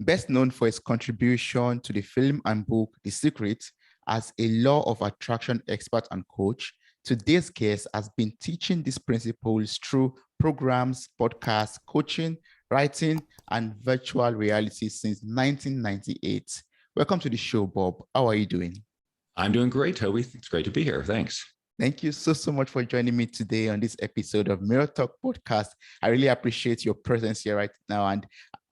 Best known for his contribution to the film and book The Secret, as a law of attraction expert and coach, today's guest has been teaching these principles through programs, podcasts, coaching, writing, and virtual reality since 1998. Welcome to the show, Bob. How are you doing? I'm doing great, Toby. It's great to be here. Thanks. Thank you so much for joining me today on this episode of Mirror Talk podcast. I really appreciate your presence here right now. And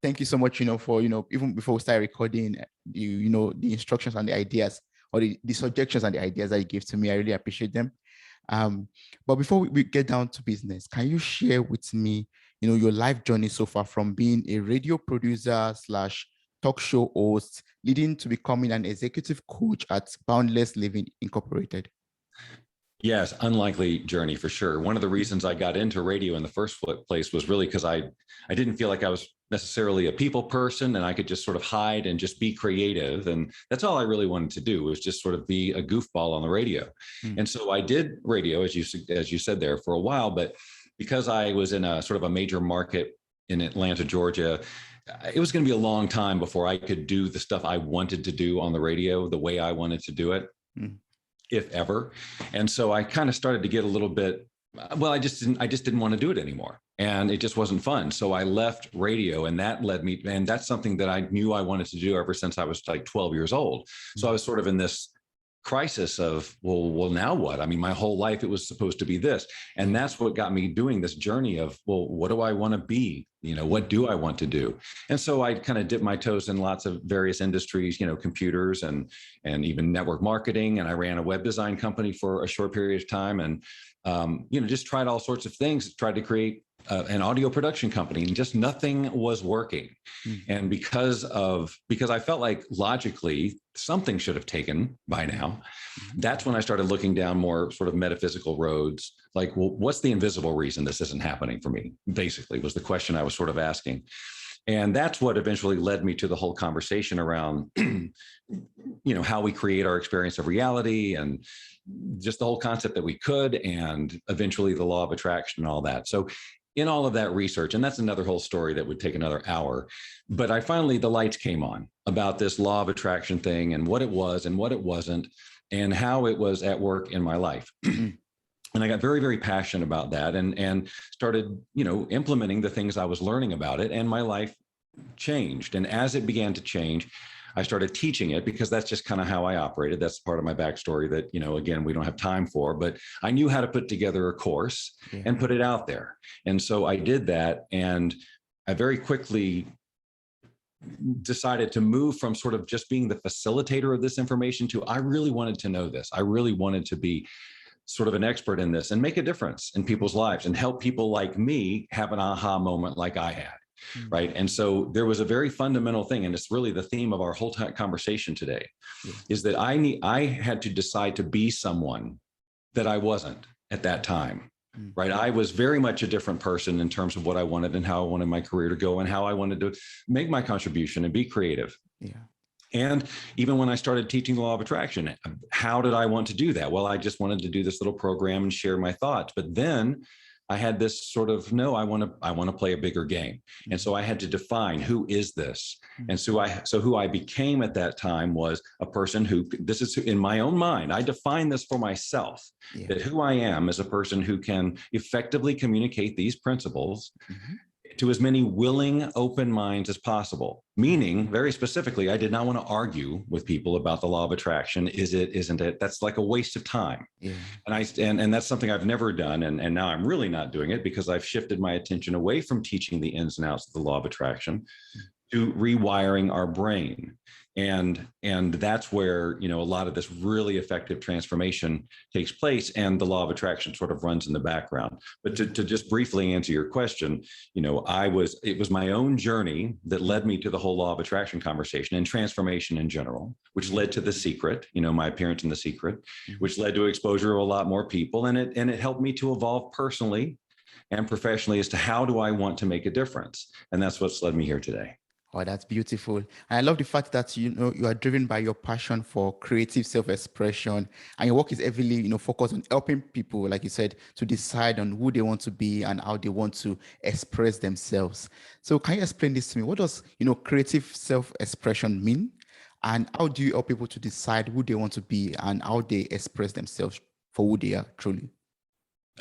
thank you so much, for, even before we start recording, the instructions and the ideas or the suggestions and the ideas that you give to me. I really appreciate them. But before we get down to business, can you share with me, your life journey so far from being a radio producer / talk show host, leading to becoming an executive coach at Boundless Living Incorporated? Yes, unlikely journey for sure. One of the reasons I got into radio in the first place was really because I didn't feel like I was necessarily a people person and I could just sort of hide and just be creative. And that's all I really wanted to do, was just sort of be a goofball on the radio. And so I did radio, as you said there, for a while, but because I was in a sort of a major market in Atlanta, Georgia, it was going to be a long time before I could do the stuff I wanted to do on the radio the way I wanted to do it. If ever. And so I kind of started to get a little bit, well, I just didn't want to do it anymore. And it just wasn't fun. So I left radio, and that led me, and that's something that I knew I wanted to do ever since I was like 12 years old. So I was sort of in this crisis of, well, now what? I mean, my whole life, it was supposed to be this. And that's what got me doing this journey of, well, what do I want to be? What do I want to do? And so I kind of dipped my toes in lots of various industries, computers and even network marketing. And I ran a web design company for a short period of time, and, just tried all sorts of things, tried to create an audio production company, and just nothing was working. And because I felt like logically something should have taken by now, that's when I started looking down more sort of metaphysical roads. Like, well, what's the invisible reason this isn't happening for me? Basically, was the question I was sort of asking. And that's what eventually led me to the whole conversation around, how we create our experience of reality, and just the whole concept that we could, and eventually the law of attraction and all that. So in all of that research, and that's another whole story that would take another hour, but the lights came on about this law of attraction thing, and what it was and what it wasn't, and how it was at work in my life. And I got very, very passionate about that, and started, implementing the things I was learning about it, and my life changed. And as it began to change, I started teaching it, because that's just kind of how I operated. That's part of my backstory that, again, we don't have time for, but I knew how to put together a course and put it out there. And so I did that. And I very quickly decided to move from sort of just being the facilitator of this information to, I really wanted to know this. I really wanted to be sort of an expert in this and make a difference in people's lives and help people like me have an aha moment like I had. Right. And so there was a very fundamental thing, and it's really the theme of our whole conversation today, is that I had to decide to be someone that I wasn't at that time. Right. I was very much a different person in terms of what I wanted and how I wanted my career to go and how I wanted to make my contribution and be creative. And even when I started teaching the law of attraction, how did I want to do that? Well, I just wanted to do this little program and share my thoughts. But then I had this sort of, no, I want to play a bigger game. And so I had to define, who is this? And so who I became at that time was a person who, this is in my own mind, I define this for myself, that who I am is a person who can effectively communicate these principles to as many willing, open minds as possible. Meaning, very specifically, I did not want to argue with people about the law of attraction. Is it, isn't it? That's like a waste of time. And that's something I've never done. And now I'm really not doing it, because I've shifted my attention away from teaching the ins and outs of the law of attraction to rewiring our brain. And that's where, a lot of this really effective transformation takes place, and the law of attraction sort of runs in the background. But to just briefly answer your question, it was my own journey that led me to the whole law of attraction conversation and transformation in general, which led to The Secret, my appearance in The Secret, which led to exposure of a lot more people. And it helped me to evolve personally and professionally as to how do I want to make a difference. And that's what's led me here today. Oh, that's beautiful. And I love the fact that you are driven by your passion for creative self-expression, and your work is heavily focused on helping people, like you said, to decide on who they want to be and how they want to express themselves. So can you explain this to me? What does creative self-expression mean? And how do you help people to decide who they want to be and how they express themselves for who they are truly?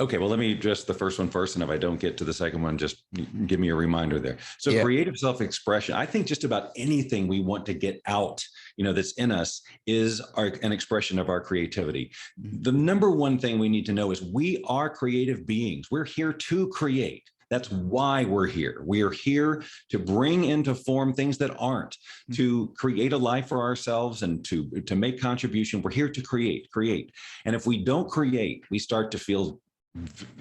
Okay, well, let me address the first one first. And if I don't get to the second one, just give me a reminder there. So Yeah. creative self-expression, I think just about anything we want to get out, that's in us is an expression of our creativity. Mhm. The number one thing we need to know is we are creative beings. We're here to create. That's why we're here. We are here to bring into form things that aren't, to create a life for ourselves and to make contribution. We're here to create. And if we don't create, we start to feel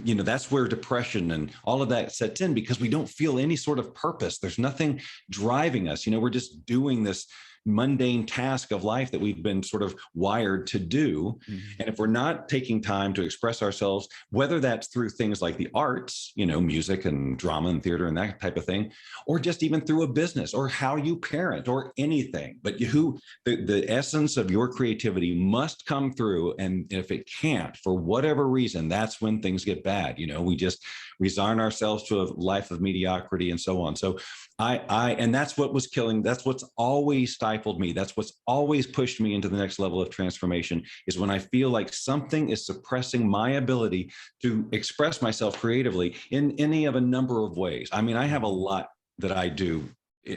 that's where depression and all of that sets in, because we don't feel any sort of purpose. There's nothing driving us. We're just doing this mundane task of life that we've been sort of wired to do. And if we're not taking time to express ourselves, whether that's through things like the arts, music and drama and theater and that type of thing, or just even through a business or how you parent or anything, but the essence of your creativity must come through. And if it can't, for whatever reason, that's when things get bad. We just resign ourselves to a life of mediocrity and so on. So and that's what was killing. That's what's always stifled me. That's what's always pushed me into the next level of transformation, is when I feel like something is suppressing my ability to express myself creatively in any of a number of ways. I mean, I have a lot that I do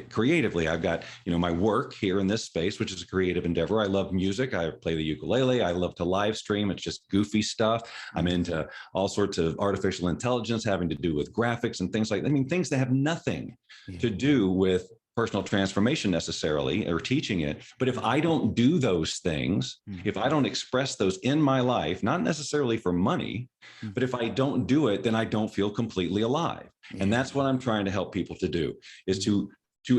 creatively. I've got, my work here in this space, which is a creative endeavor. I love music. I play the ukulele. I love to live stream. It's just goofy stuff. I'm into all sorts of artificial intelligence having to do with graphics and things like that. I mean, things that have nothing to do with personal transformation necessarily or teaching it. But if I don't do those things, if I don't express those in my life, not necessarily for money, but if I don't do it, then I don't feel completely alive. And that's what I'm trying to help people to do, is to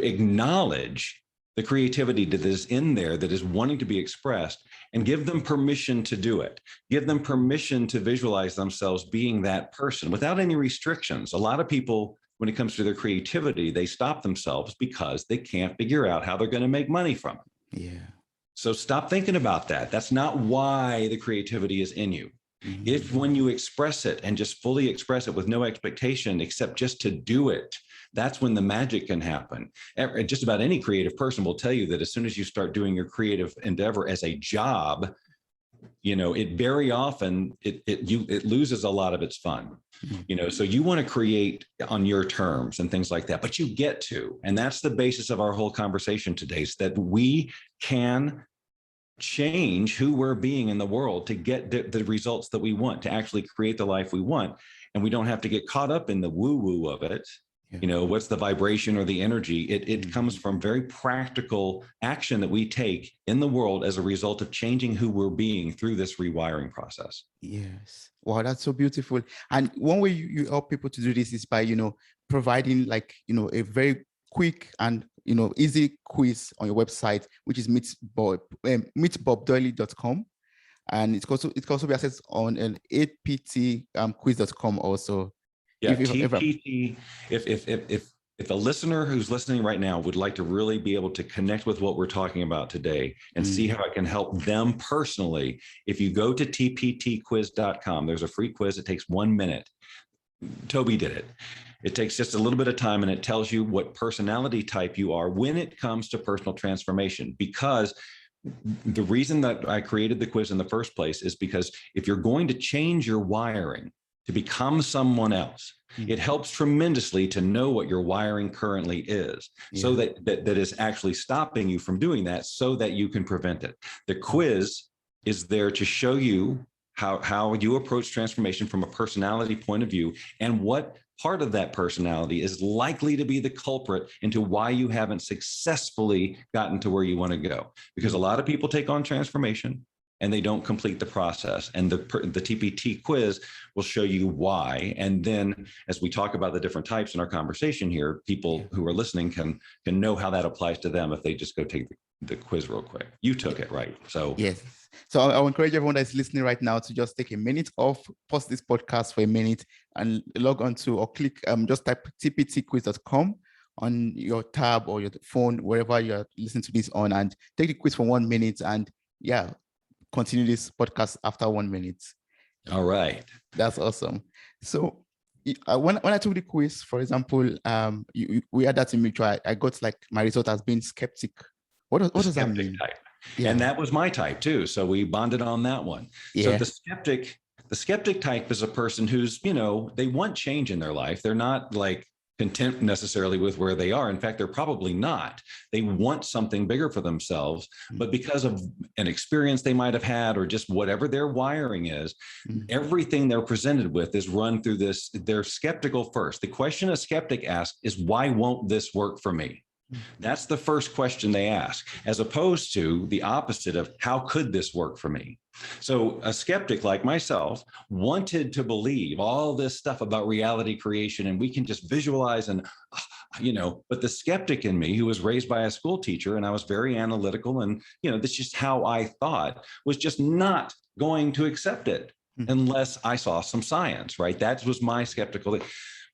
acknowledge the creativity that is in there, that is wanting to be expressed, and give them permission to do it. Give them permission to visualize themselves being that person without any restrictions. A lot of people, when it comes to their creativity, they stop themselves because they can't figure out how they're going to make money from it. Yeah. So stop thinking about that. That's not why the creativity is in you. If when you express it and just fully express it with no expectation except just to do it, that's when the magic can happen. Just about any creative person will tell you that as soon as you start doing your creative endeavor as a job, it very often it loses a lot of its fun. So you want to create on your terms and things like that, but you get to, and that's the basis of our whole conversation today, is that we can change who we're being in the world to get the results that we want, to actually create the life we want. And we don't have to get caught up in the woo-woo of it. What's the vibration or the energy? It comes from very practical action that we take in the world as a result of changing who we're being through this rewiring process. Yes. Wow, that's so beautiful. And one way you help people to do this is by, providing a very quick and, easy quiz on your website, which is meetbobdoyle.com. And it can also be accessed on an 8pt quiz.com also. Yeah, TPT. If a listener who's listening right now would like to really be able to connect with what we're talking about today and see how it can help them personally, if you go to tptquiz.com, there's a free quiz. It takes 1 minute. Toby did it. It takes just a little bit of time, and it tells you what personality type you are when it comes to personal transformation. Because the reason that I created the quiz in the first place is because if you're going to change your wiring to become someone else, it helps tremendously to know what your wiring currently is, so that is actually stopping you from doing that, so that you can prevent it. The quiz is there to show you how you approach transformation from a personality point of view, and what part of that personality is likely to be the culprit into why you haven't successfully gotten to where you want to go. Because a lot of people take on transformation and they don't complete the process. And the TPT quiz will show you why. And then as we talk about the different types in our conversation here, people who are listening can know how that applies to them if they just go take the quiz real quick. You took it, right? So yes. So I'll encourage everyone that's listening right now to just take a minute off, pause this podcast for a minute and log on to or click, just type tptquiz.com on your tab or your phone, wherever you're listening to this on, and take the quiz for 1 minute, and yeah, continue this podcast after 1 minute. All right. That's awesome. So when I took the quiz, for example, we had that in mutual. I got like my result as being skeptic. What does that mean? Type. Yeah. And that was my type too. So we bonded on that one. Yeah. So the skeptic type is a person who's, they want change in their life. They're not like content necessarily with where they are. In fact, they're probably not. They want something bigger for themselves, but because of an experience they might have had, or just whatever their wiring is, everything they're presented with is run through this. They're skeptical first. The question a skeptic asks is, why won't this work for me? That's the first question they ask, as opposed to the opposite of, how could this work for me? So a skeptic like myself wanted to believe all this stuff about reality creation, and we can just visualize and, but the skeptic in me, who was raised by a school teacher, and I was very analytical, and, that's just how I thought, was just not going to accept it unless I saw some science, right? That was my skeptical.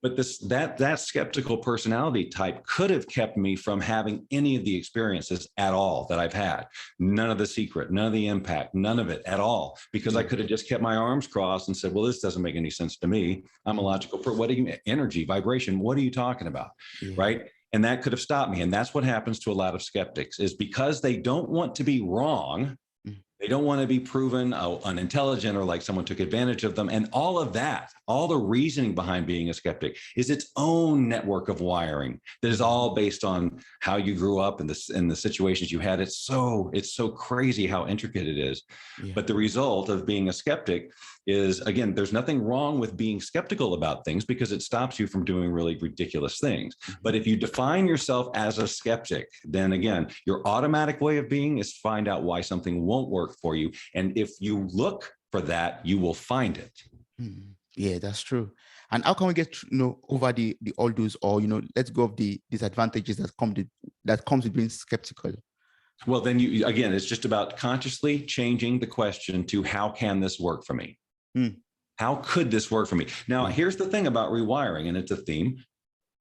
But that skeptical personality type could have kept me from having any of the experiences at all that I've had. None of the secret, none of the impact, none of it at all, because I could have just kept my arms crossed and said, well, this doesn't make any sense to me. I'm a logical person. What do you mean? Energy, vibration? What are you talking about? Yeah. Right? And that could have stopped me. And that's what happens to a lot of skeptics, is because they don't want to be wrong. They don't want to be proven unintelligent or like someone took advantage of them. And all of that, all the reasoning behind being a skeptic is its own network of wiring that is all based on how you grew up and the situations you had. It's so crazy how intricate it is. Yeah. But the result of being a skeptic is, again, there's nothing wrong with being skeptical about things, because it stops you from doing really ridiculous things. But if you define yourself as a skeptic, then again, your automatic way of being is find out why something won't work for you. And if you look for that, you will find it. Yeah, that's true. And how can we get over the all those, or let's go of the disadvantages that comes with being skeptical? Well, then again, it's just about consciously changing the question to, how can this work for me? How could this work for me? Now, here's the thing about rewiring, and it's a theme.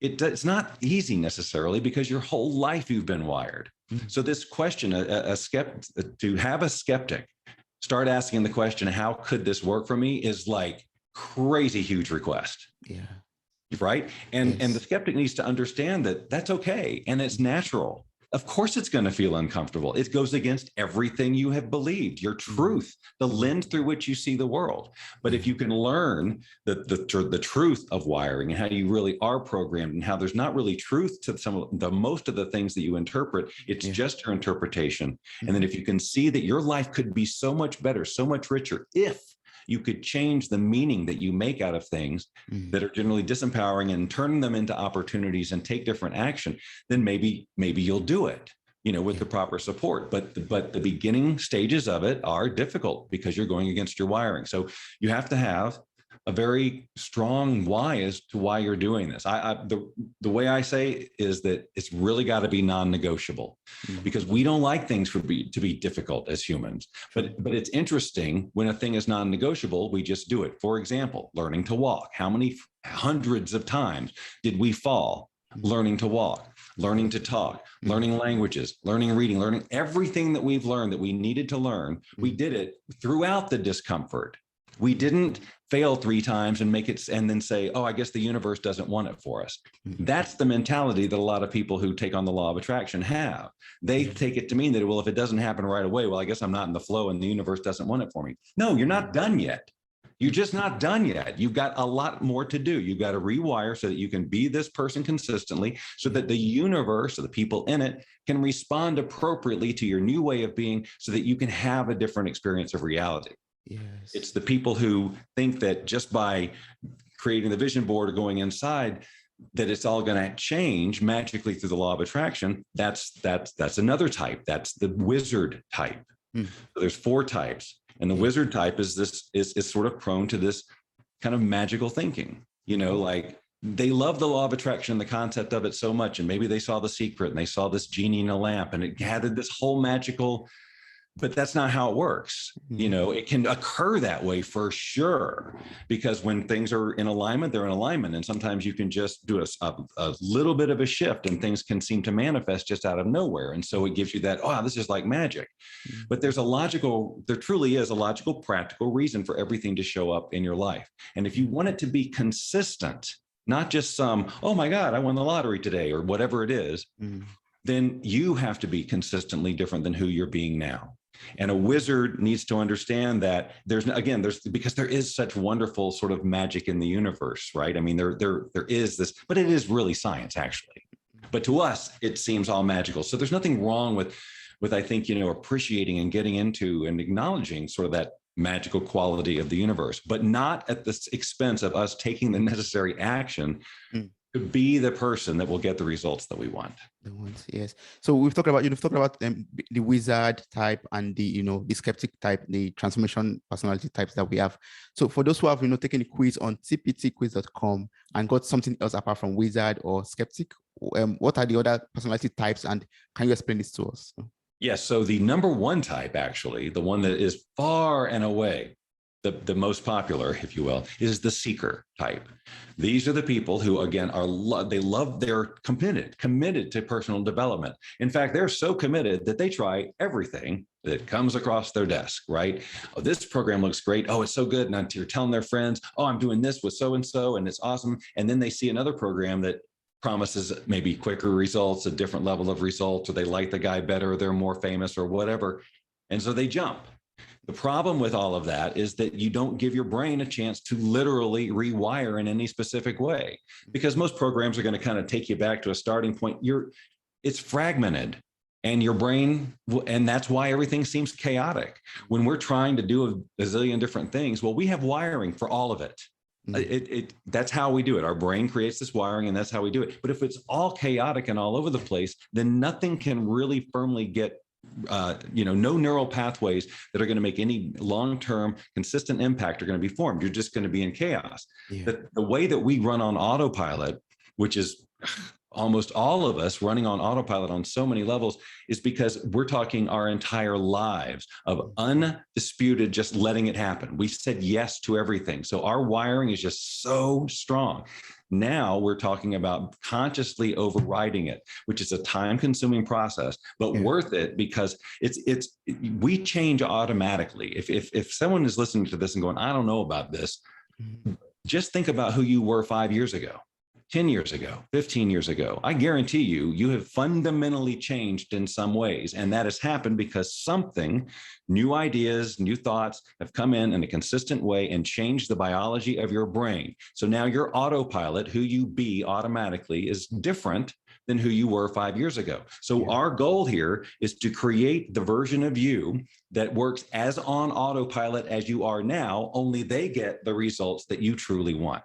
It's not easy necessarily, because your whole life you've been wired. So this question, to have a skeptic start asking the question, how could this work for me, is like crazy huge request. Yeah. Right. And the skeptic needs to understand that that's okay. And it's natural. Of course, it's going to feel uncomfortable. It goes against everything you have believed, your truth, the lens through which you see the world. But if you can learn the truth of wiring and how you really are programmed, and how there's not really truth to most of the things that you interpret, it's just your interpretation. And then if you can see that your life could be so much better, so much richer, if you could change the meaning that you make out of things that are generally disempowering and turn them into opportunities and take different action, then maybe you'll do it, with the proper support. But the beginning stages of it are difficult, because you're going against your wiring. So you have to have a very strong why as to why you're doing this. The way I say is that it's really got to be non-negotiable, because we don't like things to be difficult as humans. But it's interesting, when a thing is non-negotiable, we just do it. For example, learning to walk. How many hundreds of times did we fall learning to walk, learning to talk, learning languages, learning reading, learning everything that we've learned that we needed to learn? We did it throughout the discomfort. We didn't fail 3 times and make it and then say, oh, I guess the universe doesn't want it for us. That's the mentality that a lot of people who take on the law of attraction have. They take it to mean that, well, if it doesn't happen right away, well, I guess I'm not in the flow and the universe doesn't want it for me. No, you're not done yet. You're just not done yet. You've got a lot more to do. You've got to rewire so that you can be this person consistently, so that the universe or the people in it can respond appropriately to your new way of being, so that you can have a different experience of reality. Yes. It's the people who think that just by creating the vision board or going inside, that it's all going to change magically through the law of attraction. That's another type. That's the wizard type. So there's 4 types. And the wizard type is sort of prone to this kind of magical thinking, like they love the law of attraction and the concept of it so much. And maybe they saw The Secret and they saw this genie in a lamp, and it gathered this whole magical But that's not how it works. You know, it can occur that way for sure, because when things are in alignment, they're in alignment. And sometimes you can just do a little bit of a shift and things can seem to manifest just out of nowhere. And so it gives you that, oh, this is like magic. But there truly is a logical, practical reason for everything to show up in your life. And if you want it to be consistent, not just some, oh my God, I won the lottery today or whatever it is, then you have to be consistently different than who you're being now. And a wizard needs to understand that there's because there is such wonderful sort of magic in the universe, right? I mean, there is this, but it is really science actually. But to us, it seems all magical. So there's nothing wrong with I think, appreciating and getting into and acknowledging sort of that magical quality of the universe, but not at the expense of us taking the necessary action to be the person that will get the results that we want. The ones, yes. So you've talked about the wizard type and the skeptic type, the transformation personality types that we have. So for those who have taken a quiz on tptquiz.com and got something else apart from wizard or skeptic, what are the other personality types, and can you explain this to us? Yes. So the number one type, actually, the one that is far and away the most popular, if you will, is the seeker type. These are the people who, again, they're committed to personal development. In fact, they're so committed that they try everything that comes across their desk, right? Oh, this program looks great. Oh, it's so good. And you're telling their friends, oh, I'm doing this with so-and-so, and it's awesome. And then they see another program that promises maybe quicker results, a different level of results, or they like the guy better, or they're more famous or whatever. And so they jump. The problem with all of that is that you don't give your brain a chance to literally rewire in any specific way, because most programs are going to kind of take you back to a starting point. It's fragmented, and your brain, and that's why everything seems chaotic. When we're trying to do a zillion different things, well, we have wiring for all of it. That's how we do it. Our brain creates this wiring, and that's how we do it. But if it's all chaotic and all over the place, then nothing can really firmly get no neural pathways that are going to make any long-term consistent impact are going to be formed. You're just going to be in chaos. Yeah. The way that we run on autopilot, which is almost all of us running on autopilot on so many levels, is because we're talking our entire lives of undisputed, just letting it happen. We said yes to everything. So our wiring is just so strong. Now we're talking about consciously overriding it, which is a time-consuming process, but worth it, because we change automatically. If someone is listening to this and going, I don't know about this, just think about who you were 5 years ago. 10 years ago, 15 years ago. I guarantee you have fundamentally changed in some ways. And that has happened because new ideas, new thoughts have come in a consistent way and changed the biology of your brain. So now your autopilot, who you be automatically, is different than who you were 5 years ago. So our goal here is to create the version of you that works as on autopilot as you are now, only they get the results that you truly want.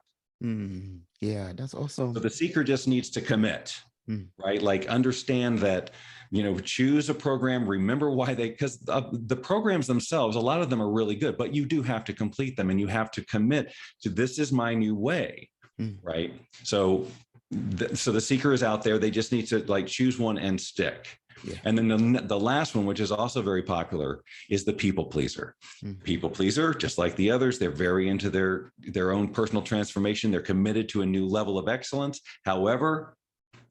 Yeah, that's awesome. So the seeker just needs to commit, right? Like understand that, choose a program, remember why because the programs themselves, a lot of them are really good, but you do have to complete them, and you have to commit to, this is my new way, right? So the seeker is out there. They just need to choose one and stick. Yeah. And then the last one, which is also very popular, is the people pleaser. People pleaser, just like the others, they're very into their own personal transformation. They're committed to a new level of excellence. However,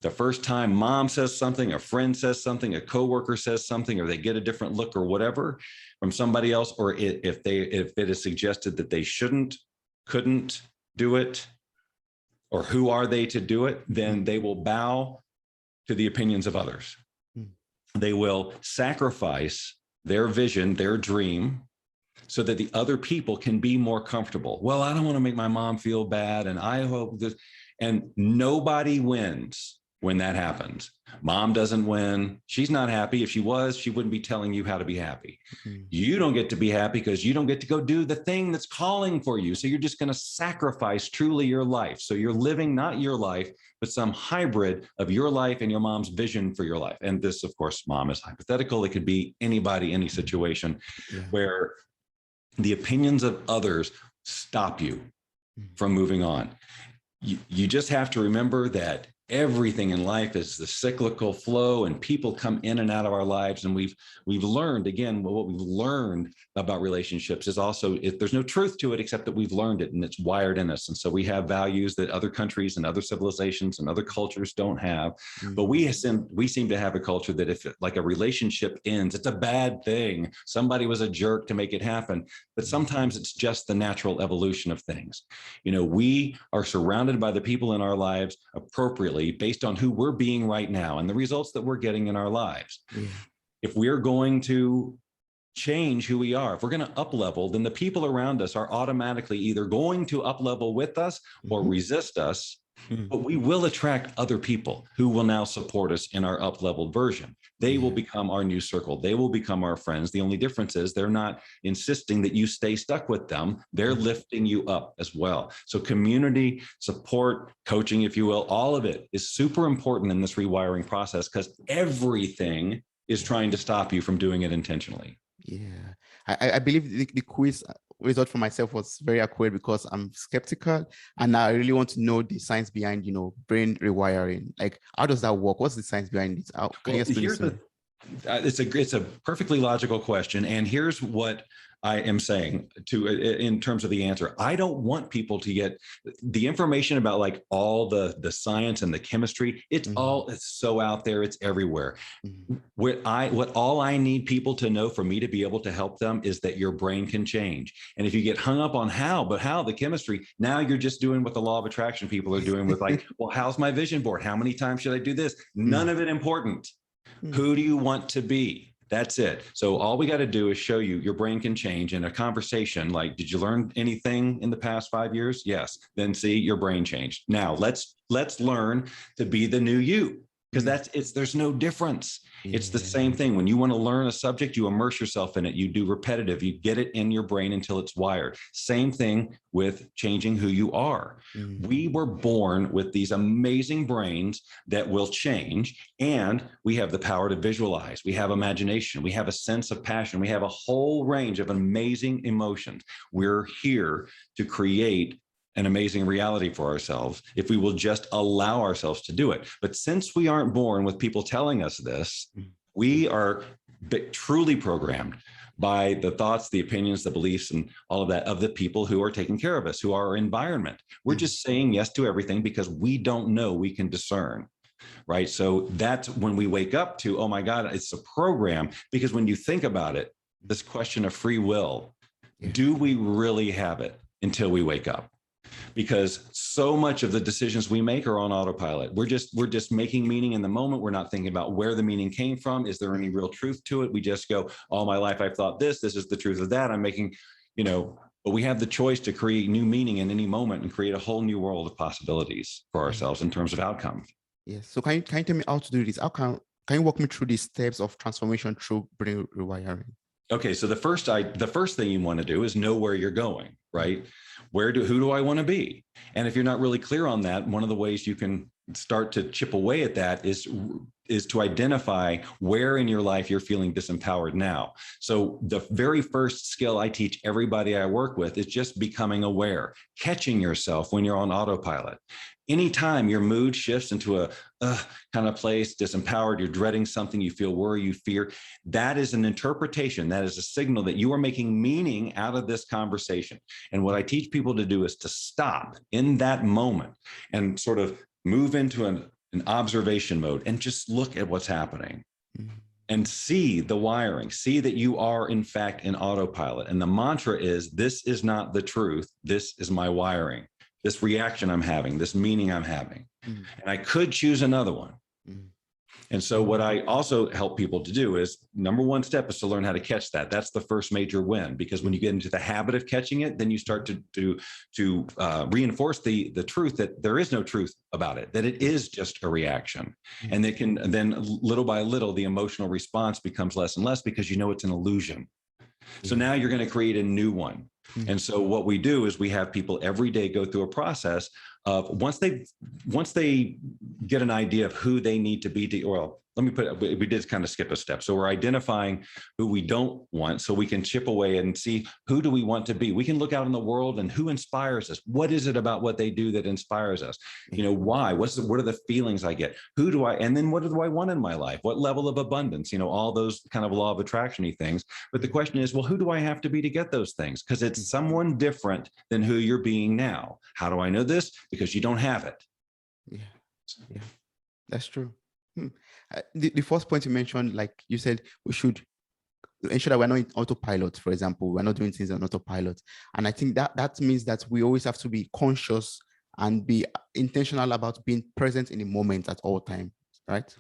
the first time mom says something, a friend says something, a coworker says something, or they get a different look or whatever from somebody else, or if it is suggested that they couldn't do it, or who are they to do it, then they will bow to the opinions of others. They will sacrifice their vision, their dream, so that the other people can be more comfortable. Well, I don't want to make my mom feel bad, and I hope this, and nobody wins when that happens. Mom doesn't win. She's not happy. If she was, she wouldn't be telling you how to be happy. You don't get to be happy because you don't get to go do the thing that's calling for you. So you're just going to sacrifice truly your life. So you're living not your life, but some hybrid of your life and your mom's vision for your life. And this, of course, mom is hypothetical. It could be anybody, any situation where the opinions of others stop you from moving on. You just have to remember that everything in life is the cyclical flow, and people come in and out of our lives. And we've learned, again, what we've learned about relationships is also, there's no truth to it except that we've learned it and it's wired in us. And so we have values that other countries and other civilizations and other cultures don't have. But we seem to have a culture that if like a relationship ends, it's a bad thing. Somebody was a jerk to make it happen. But sometimes it's just the natural evolution of things. We are surrounded by the people in our lives appropriately based on who we're being right now and the results that we're getting in our lives. If we're going to change who we are, if we're going to up level, then the people around us are automatically either going to up level with us or resist us. But we will attract other people who will now support us in our up-leveled version. They will become our new circle. They will become our friends. The only difference is they're not insisting that you stay stuck with them. They're lifting you up as well. So community, support, coaching, if you will, all of it is super important in this rewiring process because everything is trying to stop you from doing it intentionally. Yeah, I believe the quiz result for myself was very accurate because I'm skeptical and I really want to know the science behind, brain rewiring. Like, how does that work? What's the science behind it? Can you explain this to me? It's a perfectly logical question. And here's what I am saying in terms of the answer. I don't want people to get the information about like all the science and the chemistry. It's so out there. It's everywhere. What all I need people to know for me to be able to help them is that your brain can change. And if you get hung up on how the chemistry, now you're just doing what the law of attraction people are doing with like, well, how's my vision board? How many times should I do this? None of it important. Who do you want to be? That's it. So all we got to do is show you your brain can change in a conversation. Like, did you learn anything in the past 5 years? Yes. Then see, your brain changed. Now let's learn to be the new you. Because there's no difference. It's the same thing. When you want to learn a subject, you immerse yourself in it. You do repetitive. You get it in your brain until it's wired. Same thing with changing who you are. We were born with these amazing brains that will change, and we have the power to visualize. We have imagination. We have a sense of passion. We have a whole range of amazing emotions. We're here to create an amazing reality for ourselves if we will just allow ourselves to do it. But since we aren't born with people telling us this, we are truly programmed by the thoughts, the opinions, the beliefs, and all of that of the people who are taking care of us, who are our environment. We're just saying yes to everything because we don't know, we can discern. Right. So that's when we wake up to, oh my God, it's a program. Because when you think about it, this question of free will, do we really have it until we wake up? Because so much of the decisions we make are on autopilot. We're just making meaning in the moment. We're not thinking about where the meaning came from. Is there any real truth to it? We just go, all my life I've thought this is the truth of that. I'm making, but we have the choice to create new meaning in any moment and create a whole new world of possibilities for ourselves in terms of outcomes. Yes. So can you tell me how to do this? Can you walk me through the steps of transformation through brain rewiring? Okay, so the first thing you want to do is know where you're going, right? Who do I want to be? And if you're not really clear on that, one of the ways you can start to chip away at that is to identify where in your life you're feeling disempowered now. So the very first skill I teach everybody I work with is just becoming aware, catching yourself when you're on autopilot. Anytime your mood shifts into a kind of place, disempowered, you're dreading something, you feel worry, you fear, that is an interpretation. That is a signal that you are making meaning out of this conversation. And what I teach people to do is to stop in that moment and sort of move into an observation mode and just look at what's happening and see the wiring, see that you are in fact in autopilot. And the mantra is, this is not the truth. This is my wiring. This reaction I'm having, this meaning I'm having. And I could choose another one. And so what I also help people to do is, number one step is to learn how to catch that. That's the first major win, because when you get into the habit of catching it, then you start to reinforce the truth that there is no truth about it, that it is just a reaction. And then little by little, the emotional response becomes less and less because you know it's an illusion. So now you're going to create a new one. And so what we do is we have people every day go through a process of once they get an idea of who they need to be, well, let me put it, we did kind of skip a step. So we're identifying who we don't want so we can chip away and see who do we want to be. We can look out in the world and who inspires us. What is it about what they do that inspires us? Why? What are the feelings I get? And then what do I want in my life? What level of abundance? All those kind of law of attraction-y things. But the question is, well, who do I have to be to get those things? Because it's someone different than who you're being now. How do I know this? Because you don't have it. Yeah, that's true. The first point you mentioned, like you said, we should ensure that we're not in autopilot, for example. We're not doing things on autopilot. And I think that means that we always have to be conscious and be intentional about being present in the moment at all times, right?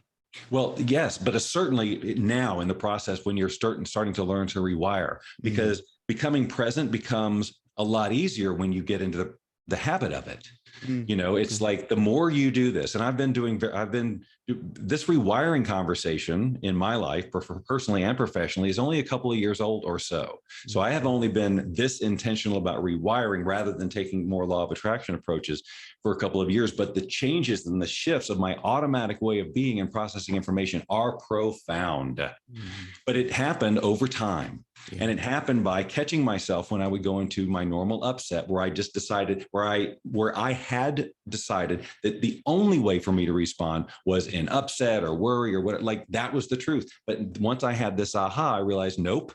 Well, yes, but certainly now in the process when you're starting to learn to rewire, because becoming present becomes a lot easier when you get into the habit of it. It's like the more you do this, and I've been this rewiring conversation in my life, personally and professionally, is only a couple of years old or so. So I have only been this intentional about rewiring rather than taking more law of attraction approaches for a couple of years. But the changes and the shifts of my automatic way of being and processing information are profound. But it happened over time. And it happened by catching myself when I would go into my normal upset, where I just decided, where I had decided that the only way for me to respond was in upset or worry or what, like that was the truth. But once I had this aha, I realized, nope,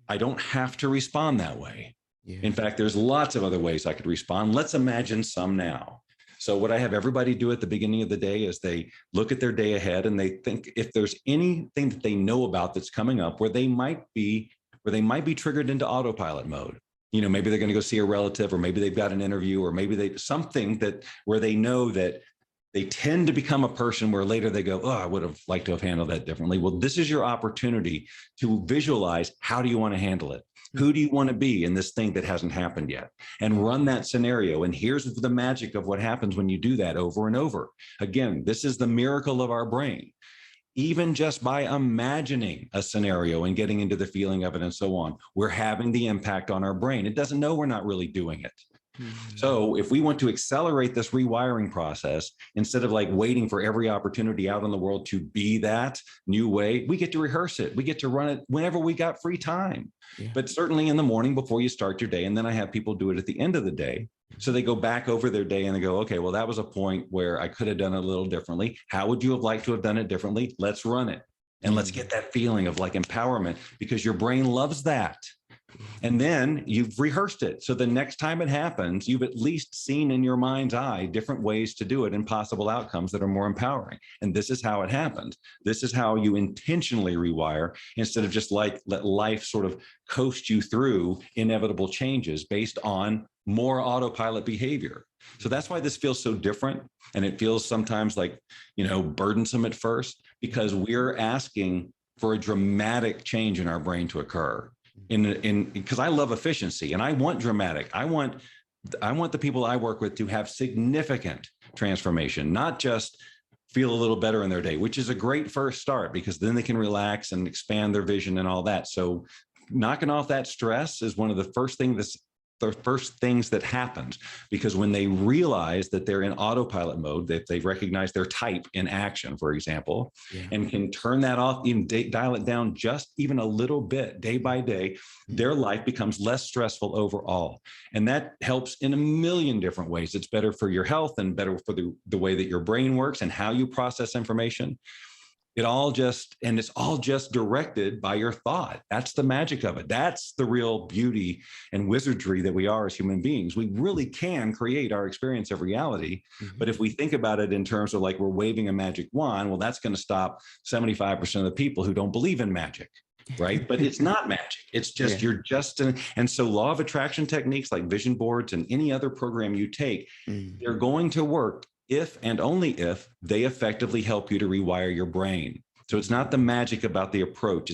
I don't have to respond that way. In fact, there's lots of other ways I could respond. Let's imagine some now. So what I have everybody do at the beginning of the day is they look at their day ahead and they think if there's anything that they know about that's coming up where they might be triggered into autopilot mode. Maybe they're going to go see a relative, or maybe they've got an interview, or maybe something where they know that they tend to become a person where later they go, oh, I would have liked to have handled that differently. Well, this is your opportunity to visualize, how do you want to handle it? Who do you want to be in this thing that hasn't happened yet? And run that scenario. And here's the magic of what happens when you do that over and over. Again, this is the miracle of our brain. Even just by imagining a scenario and getting into the feeling of it and so on, we're having the impact on our brain. It doesn't know we're not really doing it. So if we want to accelerate this rewiring process, instead of like waiting for every opportunity out in the world to be that new way, we get to rehearse it. We get to run it whenever we got free time. But certainly in the morning before you start your day. And then I have people do it at the end of the day. So they go back over their day and they go, okay, well, that was a point where I could have done it a little differently. How would you have liked to have done it differently? Let's run it. And let's get that feeling of like empowerment, because your brain loves that. And then you've rehearsed it. So the next time it happens, you've at least seen in your mind's eye different ways to do it and possible outcomes that are more empowering. And this is how it happens. This is how you intentionally rewire, instead of just like let life sort of coast you through inevitable changes based on more autopilot behavior. So that's why this feels so different. And it feels sometimes like, burdensome at first, because we're asking for a dramatic change in our brain to occur. Because I love efficiency and I want dramatic. I want the people I work with to have significant transformation, not just feel a little better in their day, which is a great first start, because then they can relax and expand their vision and all that. So knocking off that stress is one of the first things that happens, because when they realize that they're in autopilot mode, that they recognize their type in action, for example, and can turn that off, even dial it down just even a little bit day by day, their life becomes less stressful overall. And that helps in a million different ways. It's better for your health and better for the way that your brain works and how you process information. It's all just directed by your thought. That's the magic of it. That's the real beauty and wizardry that we are as human beings. We really can create our experience of reality. But if we think about it in terms of like we're waving a magic wand, well, that's going to stop 75% of the people who don't believe in magic, right? But it's not magic. It's just, you're just and so law of attraction techniques like vision boards and any other program you take, they're going to work if and only if they effectively help you to rewire your brain. So it's not the magic about the approach.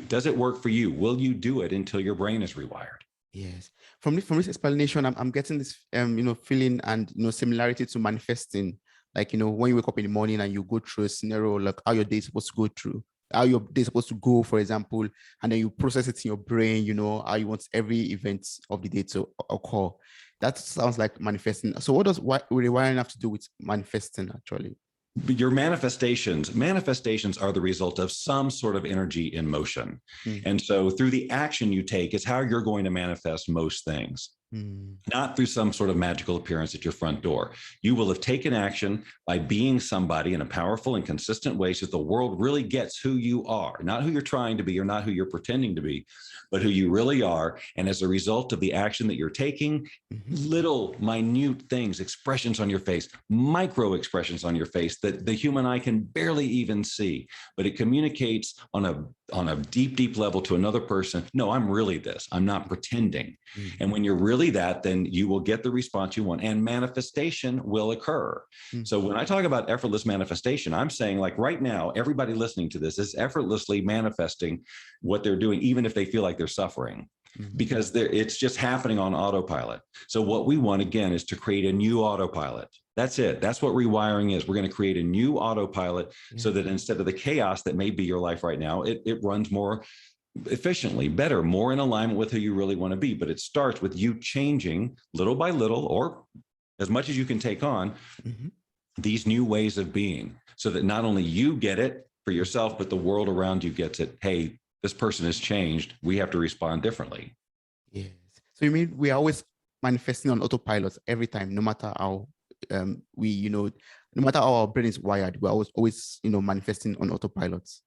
Does it work for you? Will you do it until your brain is rewired? Yes. From this explanation, I'm getting this, feeling and, similarity to manifesting. Like, when you wake up in the morning and you go through a scenario, like how your day is supposed to go through, how your day is supposed to go, for example, and then you process it in your brain, how you want every event of the day to occur. That sounds like manifesting. So what does rewiring have to do with manifesting actually? Your manifestations are the result of some sort of energy in motion. Mm. And so through the action you take is how you're going to manifest most things. Not through some sort of magical appearance at your front door. You will have taken action by being somebody in a powerful and consistent way so that the world really gets who you are, not who you're trying to be or not who you're pretending to be, but who you really are. And as a result of the action that you're taking, little minute things, expressions on your face, micro expressions on your face that the human eye can barely even see, but it communicates on a deep, deep level to another person. No, I'm really this. I'm not pretending. And when you're really that, then you will get the response you want and manifestation will occur. So when I talk about effortless manifestation, I'm saying like right now, everybody listening to this is effortlessly manifesting what they're doing, even if they feel like they're suffering, because it's just happening on autopilot. So what we want again is to create a new autopilot. That's it. That's what rewiring is. We're going to create a new autopilot so that instead of the chaos that may be your life right now, it runs more efficiently, better, more in alignment with who you really want to be. But it starts with you changing little by little, or as much as you can take on these new ways of being, so that not only you get it for yourself, but the world around you gets it. Hey, this person has changed. We have to respond differently. Yes. So you mean we're always manifesting on autopilot every time, no matter how no matter how our brain is wired, we're always manifesting on autopilots.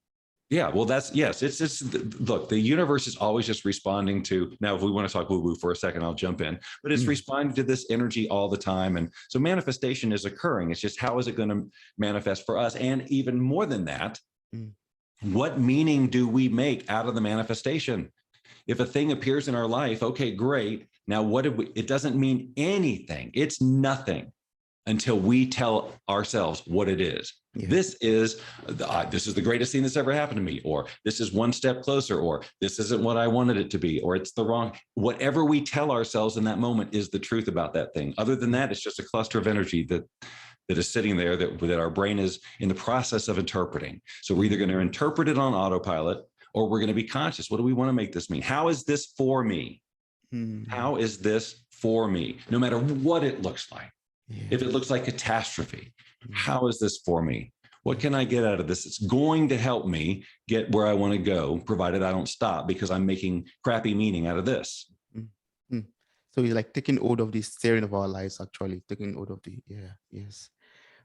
Yeah, well, look, the universe is always just responding to, now, if we want to talk woo-woo for a second, I'll jump in, but it's responding to this energy all the time. And so manifestation is occurring. It's just, how is it going to manifest for us? And even more than that, what meaning do we make out of the manifestation? If a thing appears in our life, okay, great. Now, it doesn't mean anything. It's nothing until we tell ourselves what it is. Yeah. This is the greatest thing that's ever happened to me, or this is one step closer, or this isn't what I wanted it to be, or it's the wrong. Whatever we tell ourselves in that moment is the truth about that thing. Other than that, it's just a cluster of energy that is sitting there that our brain is in the process of interpreting. So we're either going to interpret it on autopilot, or we're going to be conscious. What do we want to make this mean? How is this for me? How is this for me? No matter what it looks like. Yes. If it looks like catastrophe, how is this for me? What can I get out of this? It's going to help me get where I want to go, provided I don't stop because I'm making crappy meaning out of this. So it's like taking hold of the steering of our lives, actually taking hold of yes.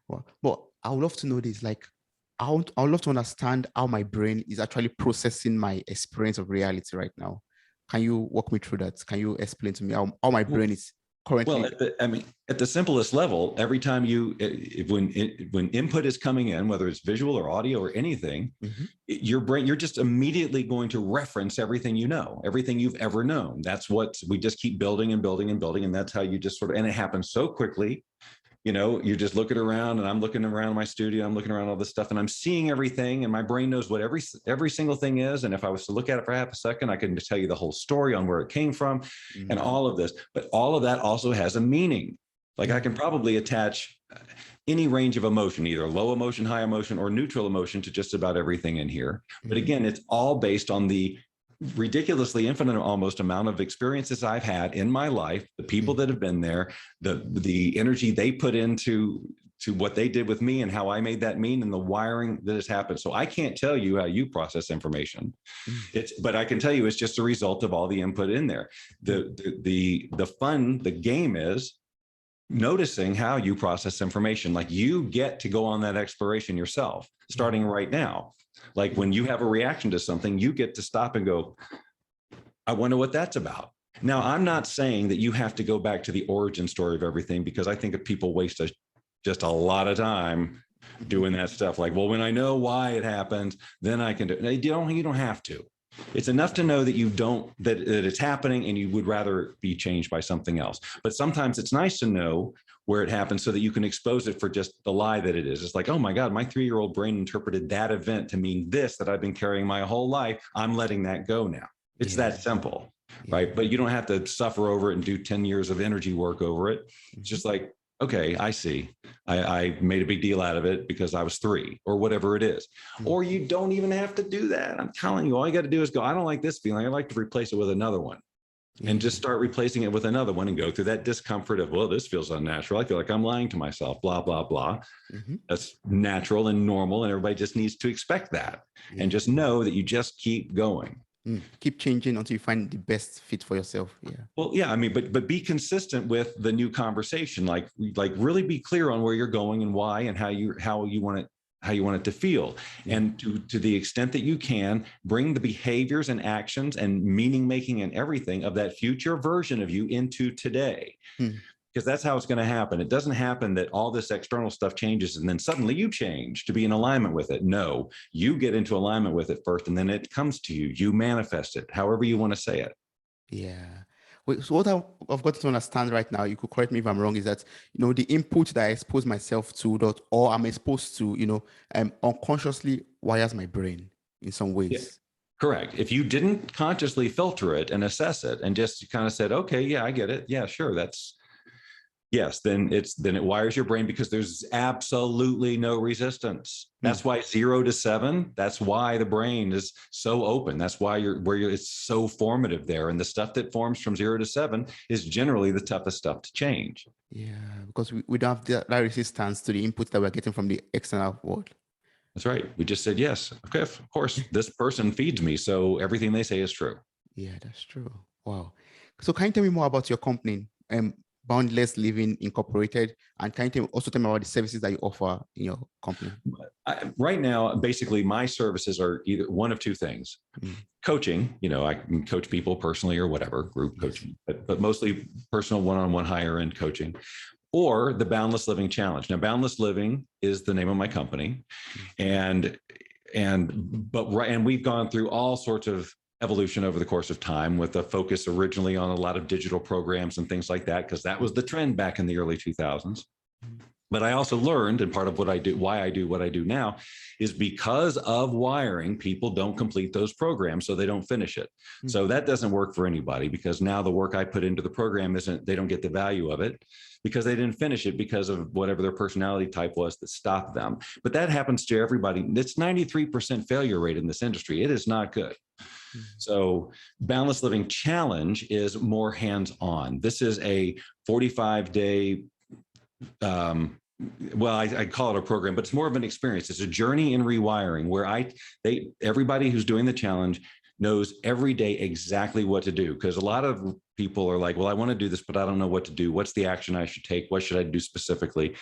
Well, but I would love to know this, like, I would love to understand how my brain is actually processing my experience of reality right now. Can you walk me through that? Can you explain to me how my brain is currently? Well, at the simplest level, every time when input is coming in, whether it's visual or audio or anything, your brain, you're just immediately going to reference everything everything you've ever known. That's what we just keep building and building and building. And that's how you just and it happens so quickly. You're just looking around, and I'm looking around my studio, I'm looking around all this stuff, and I'm seeing everything, and my brain knows what every single thing is. And if I was to look at it for half a second, I can just tell you the whole story on where it came from and all of this. But all of that also has a meaning. Like I can probably attach any range of emotion, either low emotion, high emotion, or neutral emotion to just about everything in here. But again, it's all based on the ridiculously infinite almost amount of experiences I've had in my life, the people that have been there, the energy they put into what they did with me and how I made that mean, and the wiring that has happened. So I can't tell you how you process information. But I can tell you it's just a result of all the input in there. The game is noticing how you process information. Like you get to go on that exploration yourself, starting right now. Like when you have a reaction to something, you get to stop and go, I wonder what that's about. Now, I'm not saying that you have to go back to the origin story of everything, because I think that people waste just a lot of time doing that stuff. Like, well, when I know why it happened, then I can do it. You don't have to. It's enough to know that that it's happening and you would rather be changed by something else. But sometimes it's nice to know where it happens so that you can expose it for just the lie that it is. It's like, oh my God, my 3-year-old brain interpreted that event to mean this that I've been carrying my whole life. I'm letting that go now. It's that simple, right? But you don't have to suffer over it and do 10 years of energy work over it. It's just like, okay, I see. I made a big deal out of it because I was 3 or whatever it is. Or you don't even have to do that. I'm telling you, all you got to do is go, I don't like this feeling. I'd like to replace it with another one. and just start replacing it with another one and go through that discomfort of, well, this feels unnatural. I feel like I'm lying to myself, blah, blah, blah. That's natural and normal. And everybody just needs to expect that and just know that you just keep going. Keep changing until you find the best fit for yourself. Yeah. Well, yeah, I mean, but be consistent with the new conversation. Like really be clear on where you're going and why and how you want it to feel. And to the extent that you can, bring the behaviors and actions and meaning making and everything of that future version of you into today. Because that's how it's going to happen. It doesn't happen that all this external stuff changes and then suddenly you change to be in alignment with it. No, you get into alignment with it first and then it comes to you. You manifest it, however you want to say it. Yeah. Wait, so what I've got to understand right now, you could correct me if I'm wrong, is that, the input that I expose myself to or I'm exposed to, unconsciously wires my brain in some ways. Yeah. Correct. If you didn't consciously filter it and assess it and just kind of said, okay, yeah, I get it. Yeah, sure. Then it wires your brain because there's absolutely no resistance. That's why 0 to 7, that's why the brain is so open. That's why it's so formative there. And the stuff that forms from 0 to 7 is generally the toughest stuff to change. Yeah, because we don't have that resistance to the input that we're getting from the external world. That's right. We just said, yes, okay, of course, this person feeds me, so everything they say is true. Yeah, that's true. Wow. So can you tell me more about your company, Boundless Living Incorporated, and can you also tell me about the services that you offer in your company? Right now, basically, my services are either one of two things. Coaching, I can coach people personally or whatever, group coaching, but mostly personal one-on-one higher end coaching. Or the Boundless Living Challenge. Now, Boundless Living is the name of my company, and we've gone through all sorts of evolution over the course of time with a focus originally on a lot of digital programs and things like that, because that was the trend back in the early 2000s. But I also learned, and part of what I do, why I do what I do now, is because of wiring, people don't complete those programs, so they don't finish it. So that doesn't work for anybody, because now the work I put into the program they don't get the value of it because they didn't finish it because of whatever their personality type was that stopped them. But that happens to everybody. It's 93% failure rate in this industry. It is not good. So Boundless Living Challenge is more hands-on. This is a 45-day I call it a program, but it's more of an experience. It's a journey in rewiring where everybody who's doing the challenge knows every day exactly what to do. Because a lot of people are like, well, I want to do this, but I don't know what to do. What's the action I should take? What should I do specifically?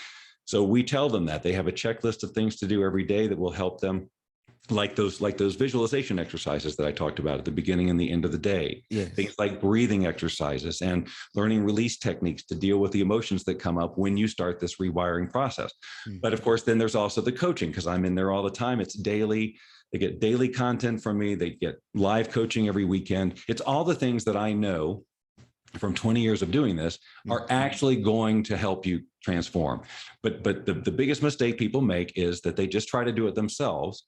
So we tell them that they have a checklist of things to do every day that will help them. Like those visualization exercises that I talked about at the beginning and the end of the day. Yes. Things like breathing exercises and learning release techniques to deal with the emotions that come up when you start this rewiring process. But of course, then there's also the coaching, because I'm in there all the time. It's daily. They get daily content from me. They get live coaching every weekend. It's all the things that I know from 20 years of doing this are actually going to help you transform. But the biggest mistake people make is that they just try to do it themselves.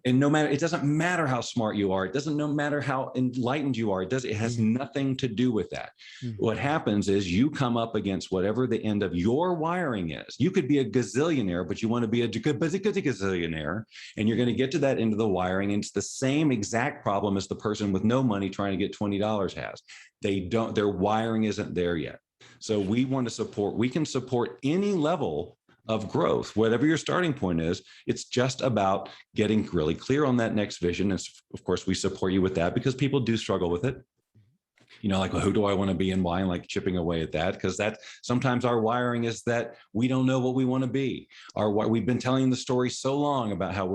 And it doesn't matter how smart you are. It doesn't matter how enlightened you are. It has nothing to do with that. What happens is you come up against whatever the end of your wiring is. You could be a gazillionaire, but you want to be a gazillionaire, and you're going to get to that end of the wiring. And it's the same exact problem as the person with no money trying to get $20 has. Their wiring isn't there yet. So we can support any level of growth, whatever your starting point is. It's just about getting really clear on that next vision. And of course, we support you with that because people do struggle with it. Like, well, who do I want to be and why, and like chipping away at that, because sometimes our wiring is that we don't know what we want to be. We've been telling the story so long about how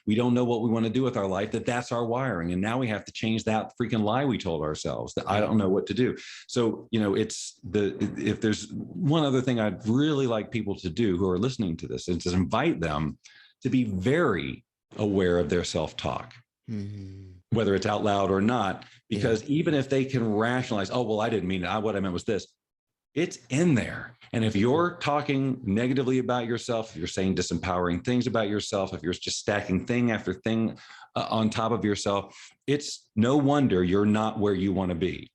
we don't know what we want to do with our life, that's our wiring. And now we have to change that freaking lie we told ourselves, that I don't know what to do. So, if there's one other thing I'd really like people to do who are listening to this, is to invite them to be very aware of their self-talk. Whether it's out loud or not, because even if they can rationalize, oh, well, I didn't mean it. What I meant was this. It's in there. And if you're talking negatively about yourself, if you're saying disempowering things about yourself, if you're just stacking thing after thing on top of yourself, it's no wonder you're not where you want to be.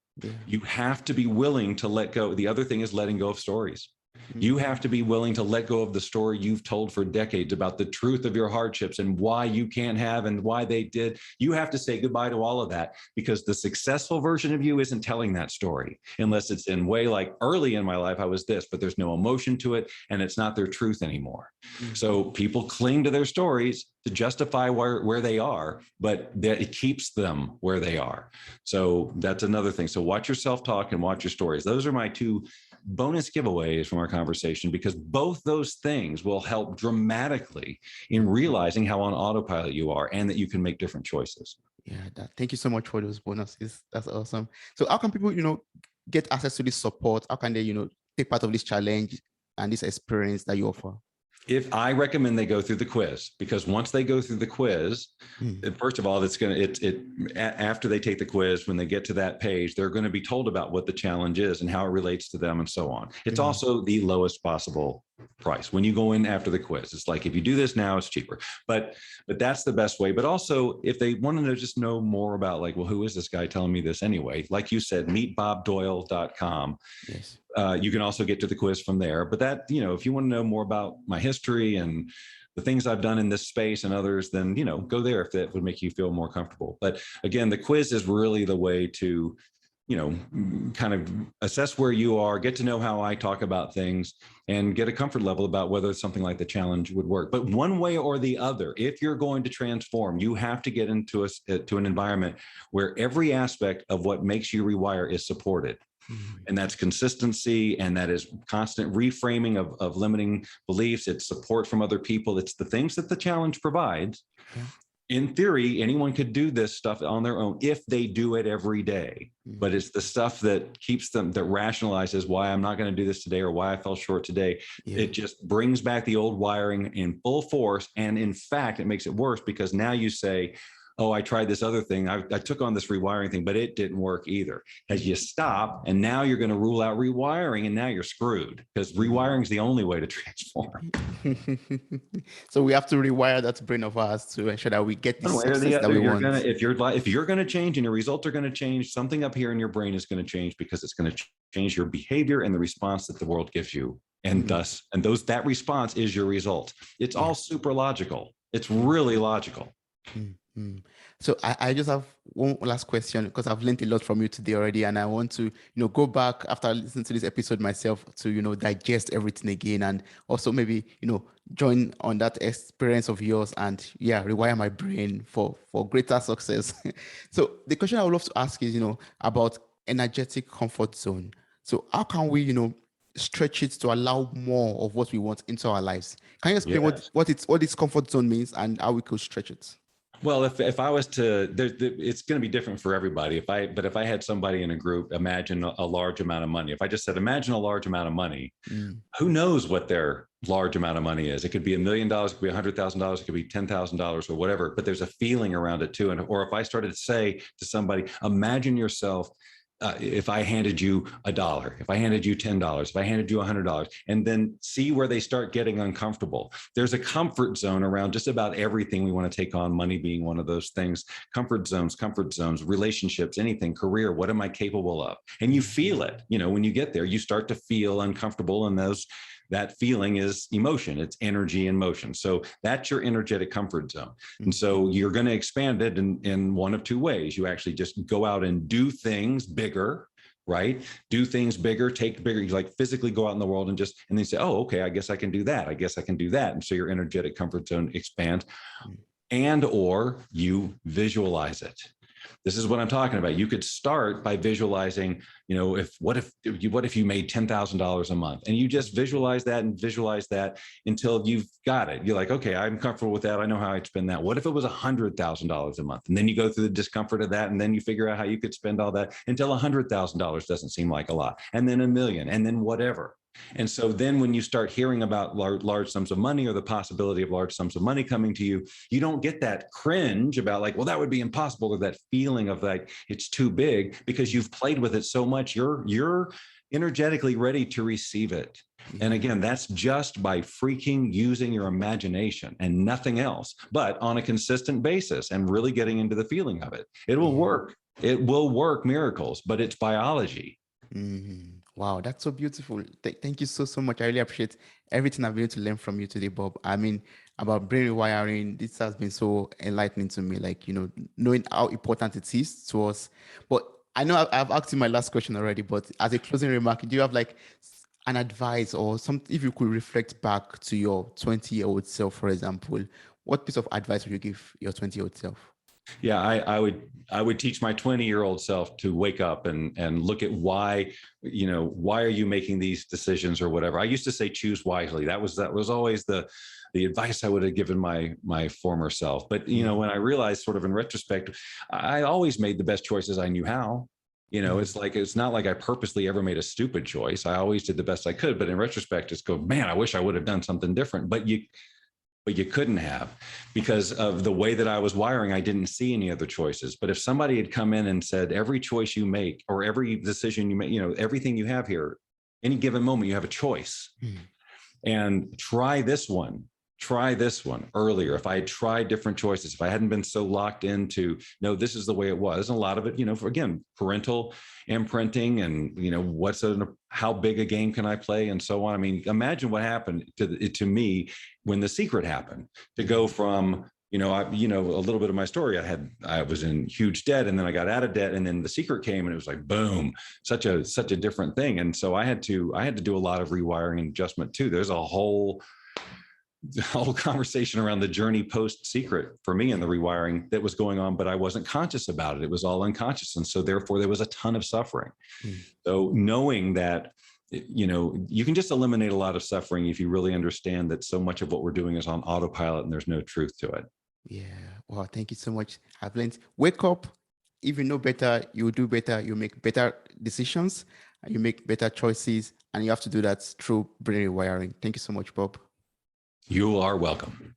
You have to be willing to let go. The other thing is letting go of stories. You have to be willing to let go of the story you've told for decades about the truth of your hardships and why you can't have and why they did. You have to say goodbye to all of that, because the successful version of you isn't telling that story unless it's in way like early in my life, I was this, but there's no emotion to it and it's not their truth anymore. So people cling to their stories to justify where they are, but that it keeps them where they are. So that's another thing. So watch your self-talk and watch your stories. Those are my two bonus giveaways from our conversation, because both those things will help dramatically in realizing how on autopilot you are and that you can make different choices. Yeah, thank you so much for those bonuses. That's awesome. So how can people, get access to this support? How can they, take part of this challenge and this experience that you offer? If I recommend they go through the quiz, because once they go through the quiz, first of all, after they take the quiz, when they get to that page, they're going to be told about what the challenge is and how it relates to them and so on. It's also the lowest possible price when you go in after the quiz. It's like, if you do this now, it's cheaper, but that's the best way. But also, if they want to just know more about, like, well, who is this guy telling me this anyway? Like you said, meetbobdoyle.com. Yes. You can also get to the quiz from there. But that, if you want to know more about my history and the things I've done in this space and others, then, go there if that would make you feel more comfortable. But again, the quiz is really the way to, kind of assess where you are, get to know how I talk about things, and get a comfort level about whether something like the challenge would work. But one way or the other, if you're going to transform, you have to get into to an environment where every aspect of what makes you rewire is supported. And that's consistency, and that is constant reframing of limiting beliefs. It's support from other people. It's the things that the challenge provides. Yeah. In theory, anyone could do this stuff on their own if they do it every day. But it's the stuff that keeps them, that rationalizes why I'm not going to do this today or why I fell short today. Yeah. It just brings back the old wiring in full force. And in fact, it makes it worse, because now you say, oh, I tried this other thing. I took on this rewiring thing, but it didn't work either. As you stop, and now you're going to rule out rewiring, and now you're screwed, because rewiring is the only way to transform. So we have to rewire that brain of ours to ensure that we get the success that we want. If you're going to change and your results are going to change, something up here in your brain is going to change, because it's going to change your behavior and the response that the world gives you. And that response is your result. It's all super logical. It's really logical. So I just have one last question, because I've learned a lot from you today already, and I want to go back after listening to this episode myself to digest everything again, and also maybe join on that experience of yours, and rewire my brain for greater success. So the question I would love to ask is about energetic comfort zone. So how can we stretch it to allow more of what we want into our lives? Can you explain what this comfort zone means and how we could stretch it? Well, if I was to, it's going to be different for everybody. If I had somebody in a group imagine a large amount of money, if I just said, imagine a large amount of money, who knows what their large amount of money is? It could be $1 million, it could be $100,000, it could be $10,000 or whatever, but there's a feeling around it too. Or if I started to say to somebody, imagine yourself, if I handed you $1, if I handed you $10, if I handed you $100, and then see where they start getting uncomfortable. There's a comfort zone around just about everything we want to take on, money being one of those things. Comfort zones, relationships, anything, career, what am I capable of? And you feel it, when you get there, you start to feel uncomfortable, and that feeling is emotion. It's energy in motion. So that's your energetic comfort zone. And so you're going to expand it in one of two ways. You actually just go out and do things bigger, right? Do things bigger, take bigger, you like physically go out in the world and then say, oh, okay, I guess I can do that. I guess I can do that. And so your energetic comfort zone expands, or you visualize it. This is what I'm talking about. You could start by visualizing, what if you made $10,000 a month, and you just visualize that until you've got it. You're like, okay, I'm comfortable with that. I know how I'd spend that. What if it was $100,000 a month? And then you go through the discomfort of that, and then you figure out how you could spend all that until $100,000 doesn't seem like a lot, and then $1 million, and then whatever. And so then when you start hearing about large sums of money, or the possibility of large sums of money coming to you, you don't get that cringe about like, well, that would be impossible, or that feeling of like, it's too big, because you've played with it so much, you're energetically ready to receive it. And again, that's just by freaking using your imagination and nothing else, but on a consistent basis and really getting into the feeling of it. It will work. It will work miracles, but it's biology. Wow, that's so beautiful. Thank you so much. I really appreciate everything I've been able to learn from you today, Bob. I mean, about brain rewiring, this has been so enlightening to me, like, knowing how important it is to us. But I know I've asked you my last question already, but as a closing remark, do you have like an advice or something, if you could reflect back to your 20-year-old self, for example, what piece of advice would you give your 20-year-old self? Yeah, I would teach my 20-year-old self to wake up and look at why, why are you making these decisions or whatever. I used to say choose wisely. That was always the advice I would have given my former self. But when I realized sort of in retrospect, I always made the best choices I knew how. It's not like I purposely ever made a stupid choice. I always did the best I could. But in retrospect, just go, man, I wish I would have done something different. But you couldn't have, because of the way that I was wiring. I didn't see any other choices. But if somebody had come in and said, every choice you make or every decision you make, everything you have here, any given moment, you have a choice. And try this one earlier. If I had tried different choices, if I hadn't been so locked into, no, this is the way it was. And a lot of it, for, again, parental imprinting and, how big a game can I play and so on. I mean, imagine what happened to me when The Secret happened, to go from, a little bit of my story. I was in huge debt, and then I got out of debt, and then The Secret came, and it was like, boom, such a different thing. And so I had to do a lot of rewiring and adjustment too. There's a whole conversation around the journey post Secret for me and the rewiring that was going on, but I wasn't conscious about it. It was all unconscious. And so therefore there was a ton of suffering. So knowing that, you can just eliminate a lot of suffering if you really understand that so much of what we're doing is on autopilot and there's no truth to it. Yeah. Wow. Thank you so much. I've learned, wake up. If you know better, you do better. You make better decisions and you make better choices. And you have to do that through brain rewiring. Thank you so much, Bob. You are welcome.